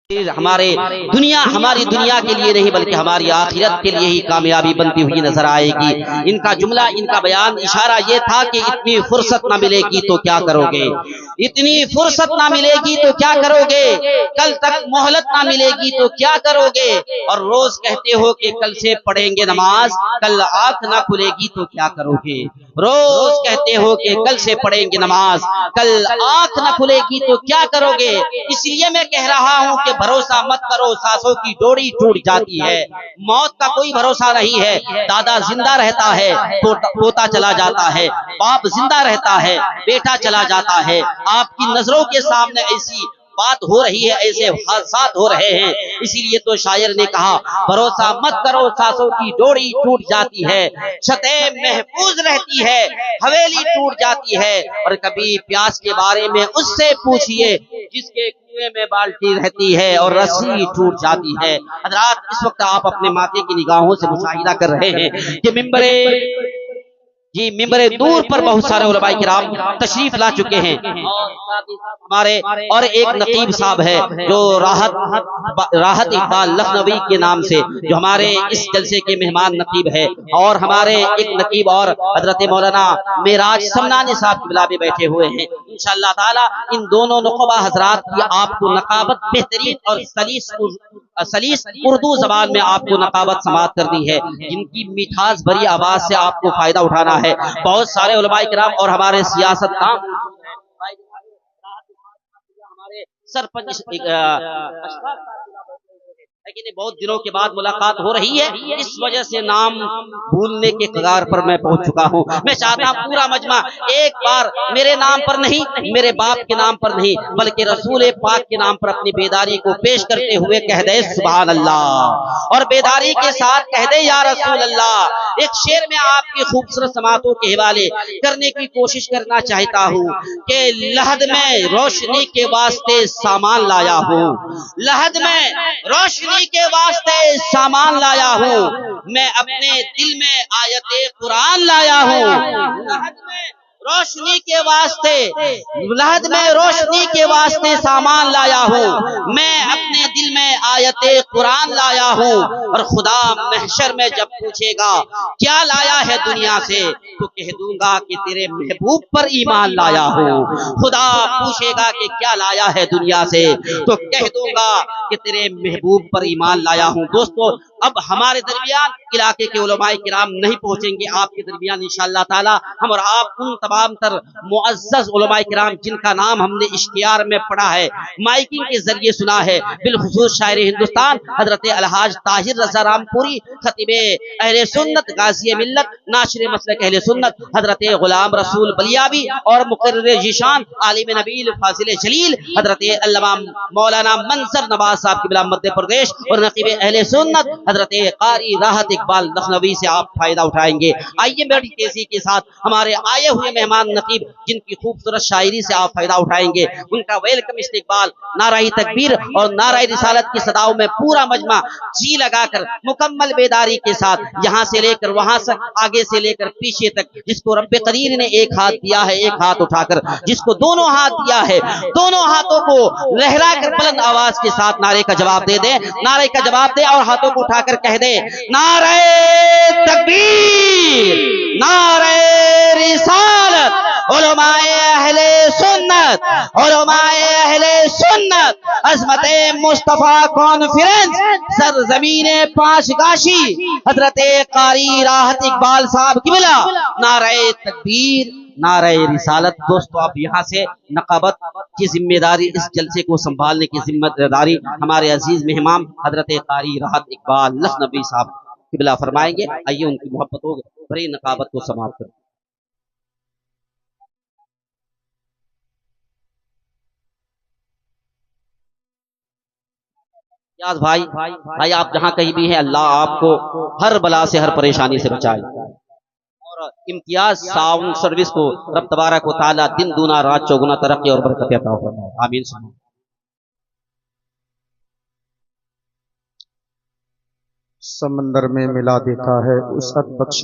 ہماری دنیا کے لیے نہیں بلکہ ہماری آخرت کے لیے ہی کامیابی بنتی ہوئی نظر آئے گی۔ ان کا جملہ، ان کا بیان، اشارہ یہ تھا کہ اتنی فرصت نہ ملے گی تو کیا کرو گے، اتنی فرصت نہ ملے گی تو کیا کرو گے، کل تک مہلت نہ ملے گی تو کیا کرو گے، اور روز کہتے ہو کہ کل سے پڑھیں گے نماز، کل آنکھ نہ کھلے گی تو کیا کرو گے، روز کہتے ہو کہ کل سے پڑھیں گے نماز، کل آنکھ نہ کھلے گی تو کیا کرو گے۔ اس لیے میں کہہ رہا ہوں کہ بھروسہ مت کرو، سانسوں کی ڈوری ٹوٹ جاتی ہے، موت کا کوئی بھروسہ نہیں ہے۔ دادا زندہ رہتا ہے، پوتا چلا جاتا ہے، باپ زندہ رہتا ہے، بیٹا چلا جاتا ہے۔ آپ کی نظروں کے سامنے ایسی بات ہو رہی ہے، ایسے حادثات ہو رہے ہیں، اسی لیے تو شاعر نے کہا بھروسہ مت کرو، سانسوں کی ڈوری ٹوٹ جاتی ہے، چھتیں محفوظ رہتی ہے، حویلی ٹوٹ جاتی ہے، اور کبھی پیاس کے بارے میں اس سے پوچھئے جس کے کنویں میں بالٹی رہتی ہے اور رسی ٹوٹ جاتی ہے۔ حضرات، اس وقت آپ اپنے ماتھے کی نگاہوں سے مشاہدہ کر رہے ہیں کہ ممبر دور پر بہت سارے علماء کرام تشریف لا چکے ہیں، ہمارے اور ایک نقیب صاحب ہے جو راحت اقبال لکھنوی کے نام سے، جو ہمارے اس جلسے کے مہمان نقیب ہے، اور ہمارے ایک نقیب اور حضرت مولانا معراج سمنانی صاحب قبلہ بھی بیٹھے ہوئے ہیں۔ انشاءاللہ تعالی ان دونوں نخبہ حضرات کی آپ کو نقابت بہترین اور سلیس اردو زبان میں آپ کو نقابت سماعت کرنی ہے، جن کی میٹھاس بھری آواز سے آپ کو فائدہ اٹھانا ہے۔ بہت سارے علماء کرام اور ہمارے سیاست دان، ہمارے سرپنچ لیکن بہت دنوں کے بعد ملاقات ہو رہی ہے، اس وجہ سے نام بھولنے کے قگار پر میں پہنچ چکا ہوں۔ میں چاہتا ہوں پورا مجمع ایک بار میرے نام پر نہیں، میرے باپ کے نام پر نہیں، بلکہ رسول پاک کے نام پر اپنی بیداری کو پیش کرتے ہوئے کہہ دے سبحان اللہ، اور بیداری کے ساتھ کہہ دے یا رسول اللہ۔ ایک شعر میں آپ کی خوبصورت سماعتوں کے حوالے کرنے کی کوشش کرنا چاہتا ہوں کہ لحد میں روشنی کے واسطے سامان لایا ہوں، لحد میں روشنی کے واسطے سامان لایا ہوں، میں اپنے دل میں آیت قرآن لایا ہوں، لحد میں روشنی کے واسطے، لحد میں روشنی کے واسطے سامان لایا ہوں، میں اپنے دل میں آیت قرآن لایا ہوں، اور خدا محشر میں جب پوچھے گا کیا لایا ہے دنیا سے، تو کہہ دوں گا کہ تیرے محبوب پر ایمان لایا ہوں۔ خدا پوچھے گا کہ کیا لایا ہے دنیا سے، تو کہہ دوں گا کہ تیرے محبوب پر ایمان لایا ہوں۔ دوستو، اب ہمارے درمیان علاقے کے علماء کرام نہیں پہنچیں گے، آپ کے درمیان انشاءاللہ تعالی ہم اور آپ ان تمام تر معزز علماء کرام جن کا نام ہم نے اشتہار میں پڑھا ہے، مائیکنگ کے ذریعے سنا ہے، بالخصوص شاعر ہندوستان حضرت الحاج طاہر رضا رام پوری، خطیب اہل سنت، غازی ملت، ناشر مسلک اہل سنت حضرت غلام رسول بلیاوی، اور مقرر ذیشان عالم نبیل فاضل جلیل حضرت علامہ مولانا منصر نواز صاحب قبلہ مدھیہ پردیش، اور نقیب اہل سنت حضرت قاری راحت اقبال لکھنوی سے آپ فائدہ اٹھائیں گے۔ آئیے بڑی تیزی کے ساتھ ہمارے آئے ہوئے مہمان نقیب جن کی خوبصورت شاعری سے آپ فائدہ اٹھائیں گے، ان کا ویلکم استقبال نعرہ تکبیر اور نعرہ رسالت کی صداؤں میں پورا مجمع جی لگا کر مکمل بیداری کے ساتھ یہاں سے لے کر وہاں سے، آگے سے لے کر پیچھے تک، جس کو رب قدیر نے ایک ہاتھ دیا ہے ایک ہاتھ اٹھا کر، جس کو دونوں ہاتھ دیا ہے دونوں ہاتھوں کو لہرا کر بلند آواز کے ساتھ نعرے کا جواب دے دیں، نعرے کا جواب دے اور ہاتھوں کو اٹھا کر کہہ دے نعرہ تکبیر، نعرہ رسالت، علماء اہل سنت، علماء اہل سنت، عظمت مصطفیٰ کانفرنس، سرزمین پانچ گاشی، حضرت قاری راحت اقبال صاحب قبلہ، نعرہ تکبیر، نعرہ رسالت۔ دوستو، اب یہاں سے نقابت کی ذمہ داری، اس جلسے کو سنبھالنے کی ذمہ داری ہمارے عزیز مہمان حضرت قاری راحت اقبال لکھنوی صاحب قبلہ فرمائیں گے۔ آئیے ان کی محبتوں بھری نقابت کو سماعت کریں۔ بھائی آپ جہاں کہیں بھی ہیں، اللہ آپ کو ہر بلا سے، ہر پریشانی سے بچائے، اور امتیاز ساؤنڈ سروس کو رب تبارک و تعالی دن دونا رات چوگنا ترقی اور برکت عطا فرمائے، آمین۔ سمندر میں ملا دیتا ہے وسعت بخش